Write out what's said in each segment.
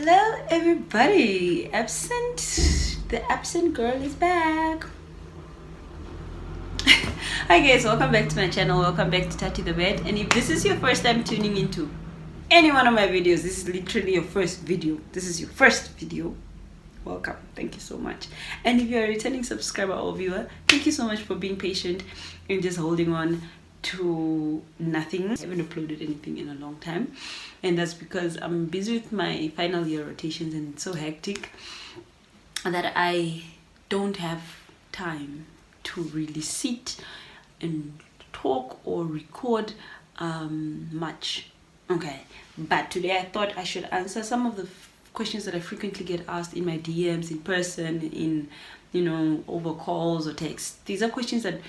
Hello everybody. The absent girl is back. Hi guys, welcome back to my channel. Welcome back to Tati the Vet. And if this is your first time tuning into any one of my videos, this is literally your first video. This is your first video. Welcome. Thank you so much. And if you're a returning subscriber or viewer, thank you so much for being patient and just holding on to nothing. I haven't uploaded anything in a long time, and that's because I'm busy with my final year rotations and it's so hectic that I don't have time to really sit and talk or record much. Okay, but today I thought I should answer some of the questions that I frequently get asked in my DMs, in person, in over calls or texts. These are questions that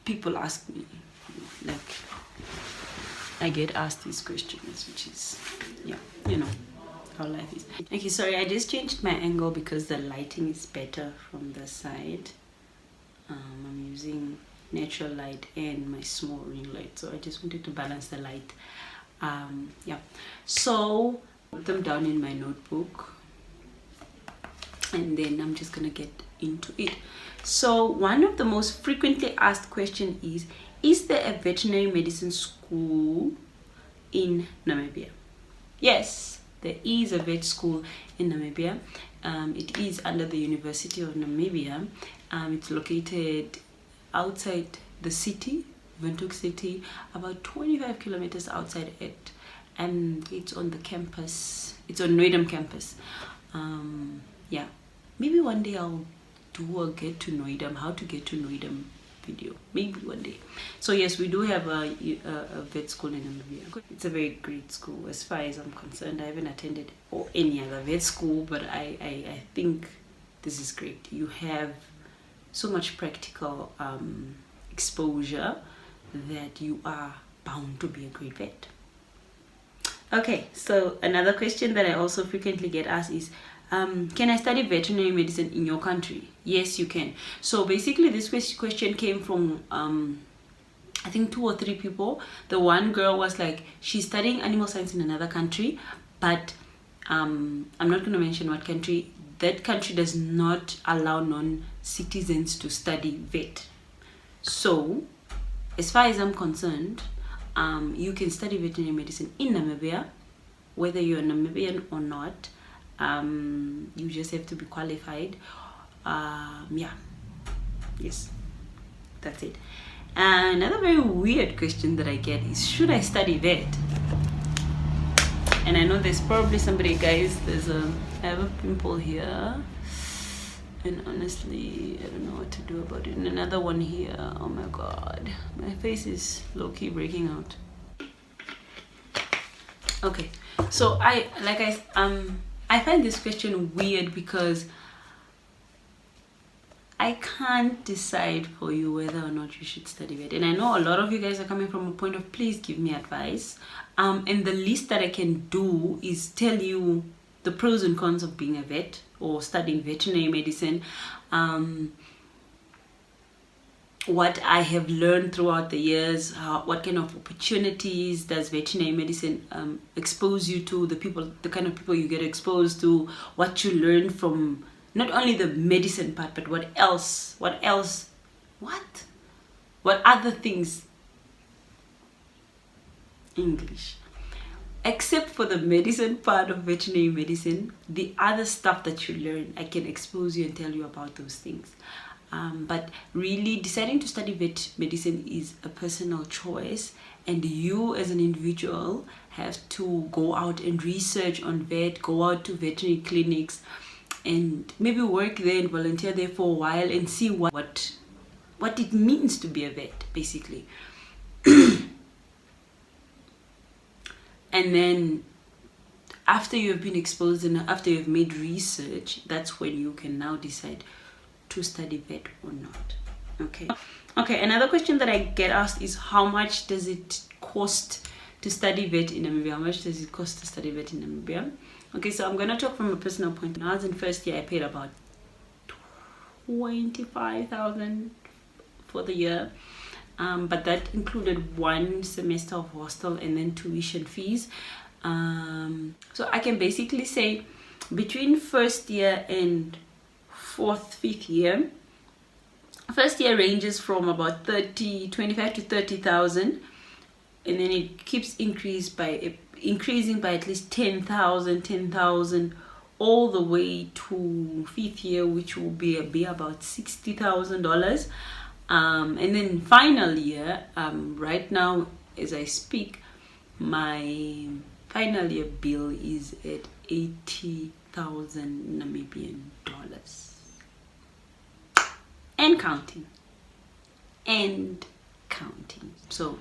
people ask me. Like, I get asked these questions, which is, yeah, how life is. Okay, sorry, I just changed my angle because the lighting is better from the side. I'm using natural light and my small ring light, so I just wanted to balance the light. Yeah, so put them down in my notebook and then I'm just gonna get into it. So one of the most frequently asked questions is there a veterinary medicine school in Namibia? Yes, there is a vet school in Namibia. It is under the University of Namibia. It's located outside the city, Windhoek City, about 25 kilometers outside it, and it's on the campus. It's on Noidam campus. Yeah, maybe one day I'll do a get to Noidam, how to get to Noidam video, maybe one day. So yes, we do have a vet school in Namibia. It's a very great school as far as I'm concerned. I haven't attended or any other vet school, but I think this is great. You have so much practical exposure that you are bound to be a great vet. Okay, so another question that I also frequently get asked is, can I study veterinary medicine in your country? Yes, you can. So basically this question came from I think 2 or 3 people. The one girl was like, she's studying animal science in another country, but I'm not going to mention what country. That country does not allow non-citizens to study vet. So as far as I'm concerned, you can study veterinary medicine in Namibia, whether you're Namibian or not. You just have to be qualified. Yeah, yes, that's it. Another very weird question that I get is, should I study vet? And I know there's probably somebody, guys, I have a pimple here, and honestly I don't know what to do about it, and another one here. Oh my god, my face is low-key breaking out. Okay, so I find this question weird because I can't decide for you whether or not you should study vet. And I know a lot of you guys are coming from a point of, please give me advice. And the least that I can do is tell you the pros and cons of being a vet or studying veterinary medicine. What I have learned throughout the years, what kind of opportunities does veterinary medicine expose you to, the kind of people you get exposed to, what you learn from not only the medicine part, but what other things, English, except for the medicine part of veterinary medicine, the other stuff that you learn, I can expose you and tell you about those things. But really deciding to study vet medicine is a personal choice, and you as an individual have to go out and research on vet, go out to veterinary clinics and maybe work there and volunteer there for a while and see what it means to be a vet, basically. And then after you've been exposed and after you've made research, that's when you can now decide to study vet or not. Okay, another question that I get asked is, how much does it cost to study vet in Namibia? How much does it cost to study vet in Namibia? Okay, so I'm gonna talk from a personal point. When I was in first year, I paid about 25,000 for the year, but that included 1 semester of hostel and then tuition fees. So I can basically say between first year and fifth year. First year ranges from about 25 to 30,000, and then it keeps increasing by at least 10,000, all the way to fifth year, which will be about $60,000. And then final year, right now as I speak, my final year bill is at 80,000 Namibian dollars. And counting. So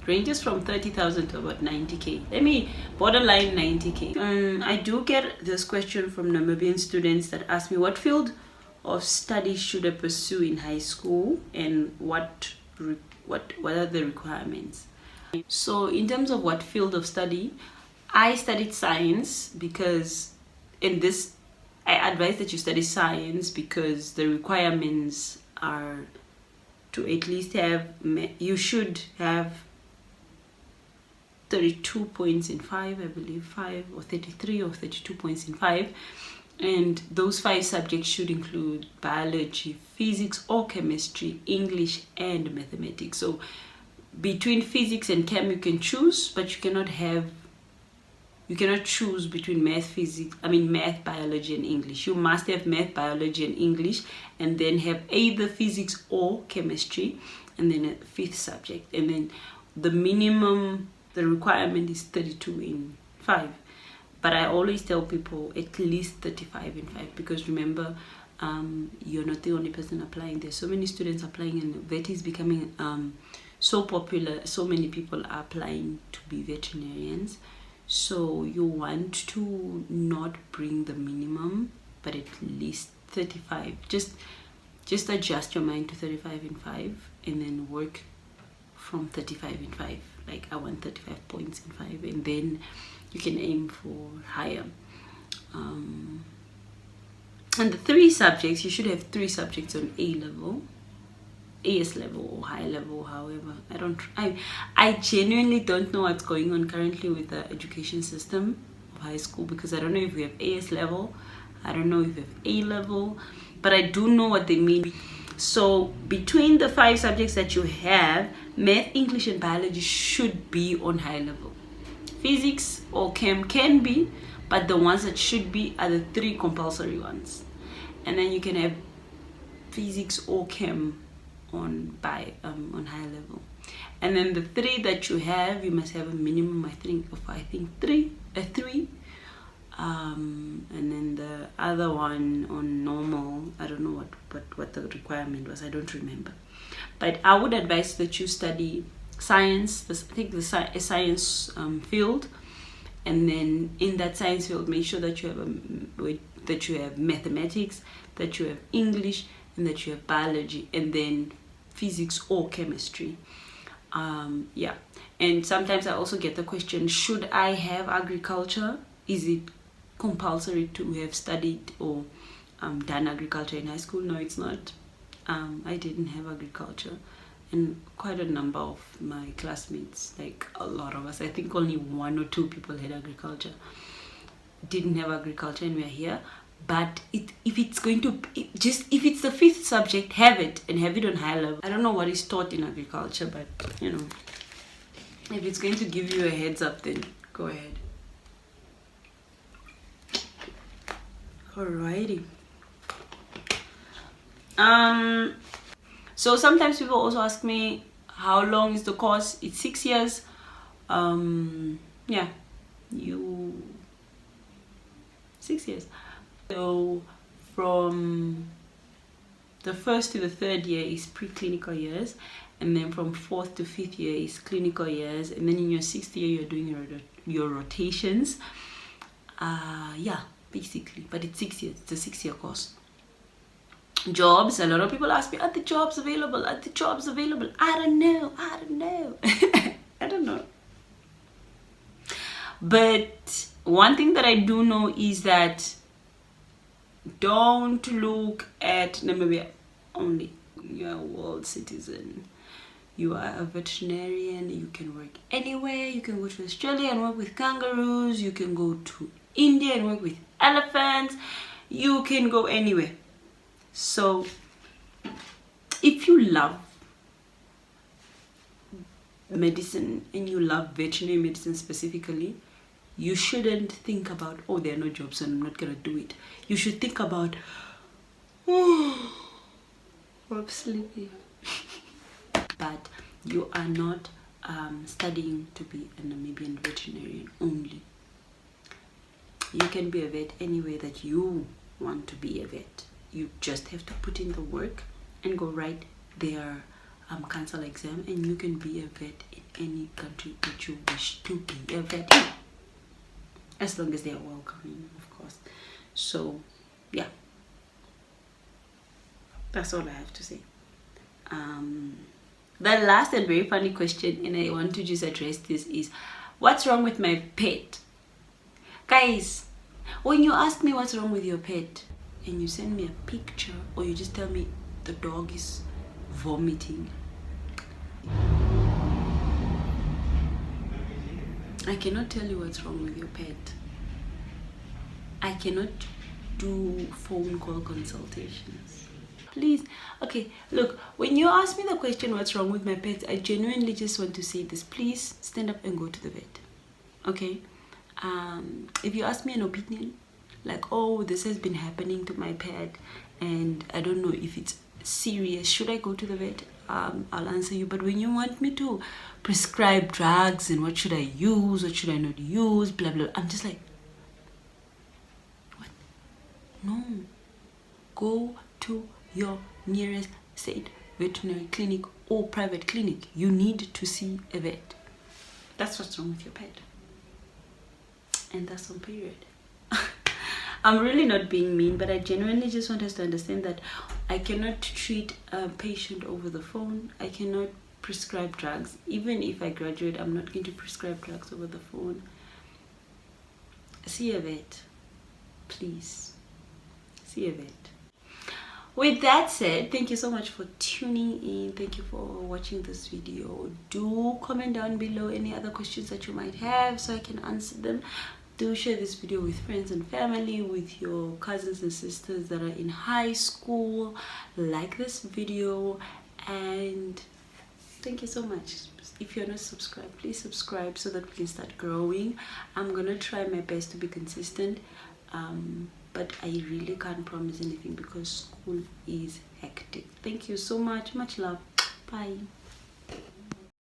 ranges from 30,000 to about 90k. Borderline 90k. I do get this question from Namibian students that ask me, what field of study should I pursue in high school, and what are the requirements? So in terms of what field of study, I studied science because I advise that you study science because the requirements are to at least you should have 32 points in 5, I believe, 5 or 33 or 32 points in 5. And those 5 subjects should include biology, physics or chemistry, English and mathematics. So between physics and chem you can choose, but you cannot choose between math, biology and English. You must have math, biology and English, and then have either physics or chemistry, and then a 5th subject. And then the requirement is 32 in 5. But I always tell people at least 35 in 5, because remember, you're not the only person applying. There's so many students applying, and vet is becoming so popular. So many people are applying to be veterinarians. So you want to not bring the minimum, but at least 35. Just adjust your mind to 35 in 5, and then work from 35 in 5. Like, I want 35 points in 5, and then you can aim for higher. And the 3 subjects, you should have 3 subjects on A level, AS level or high level. However, I genuinely don't know what's going on currently with the education system of high school, because I don't know if we have AS level, I don't know if we have A level, but I do know what they mean. So between the 5 subjects that you have, math, English and biology should be on high level. Physics or chem can be, but the ones that should be are the 3 compulsory ones. And then you can have physics or chem on high level. And then the 3 that you have, you must have a minimum, I think 3. And then the other one on normal, I don't know what the requirement was, I don't remember. But I would advise that you study science, a science field, and then in that science field make sure that you have mathematics, that you have English, and that you have biology, and then physics or chemistry. Yeah. And sometimes I also get the question, should I have agriculture? Is it compulsory to have studied or done agriculture in high school? No, it's not. I didn't have agriculture, and quite a number of my classmates, like a lot of us, I think only 1 or 2 people had agriculture, didn't have agriculture, and we're here. But if it's the 5th subject, have it, and have it on high level. I don't know what is taught in agriculture, but if it's going to give you a heads up, then go ahead. Alrighty. So sometimes people also ask me, how long is the course? It's 6 years. Yeah, 6 years. So from the 1st to the 3rd year is preclinical years, and then from 4th to 5th year is clinical years, and then in your 6th year you're doing your rotations. Yeah, basically, but it's 6 years. It's a 6-year course. Jobs, a lot of people ask me, are the jobs available? Are the jobs available? I don't know. I don't know. But one thing that I do know is that don't look at Namibia only. You're a world citizen. You are a veterinarian, you can work anywhere. You can go to Australia and work with kangaroos. You can go to India and work with elephants. You can go anywhere. So if you love medicine and you love veterinary medicine specifically, you shouldn't think about, oh, there are no jobs and I'm not gonna do it. You should think about, oh, I'm sleepy. But you are not studying to be a Namibian veterinarian only. You can be a vet anywhere that you want to be a vet. You just have to put in the work and go write their council exam, and you can be a vet in any country that you wish to be a vet in, as long as they are welcoming, of course. So yeah, that's all I have to say. The last and very funny question, and I want to just address this, is what's wrong with my pet? Guys, when you ask me what's wrong with your pet and you send me a picture, or you just tell me the dog is vomiting, I cannot tell you what's wrong with your pet. I cannot do phone call consultations. Please, okay, look, when you ask me the question what's wrong with my pet, I genuinely just want to say this: please stand up and go to the vet. Okay, if you ask me an opinion, like, oh, this has been happening to my pet and I don't know if it's serious, should I go to the vet? I'll answer you. But when you want me to prescribe drugs and what should I use, what should I not use, blah blah, I'm just like, what? No, go to your nearest state veterinary clinic or private clinic. You need to see a vet. That's what's wrong with your pet, and that's on period. I'm really not being mean, but I genuinely just want us to understand that I cannot treat a patient over the phone. I cannot prescribe drugs. Even if I graduate, I'm not going to prescribe drugs over the phone. See a vet, please. See a vet. With that said, thank you so much for tuning in. Thank you for watching this video. Do comment down below any other questions that you might have so I can answer them. Do share this video with friends and family, with your cousins and sisters that are in high school. Like this video, and thank you so much. If you're not subscribed, please subscribe so that we can start growing. I'm gonna try my best to be consistent, but I really can't promise anything because school is hectic. Thank you so much. Much love. Bye.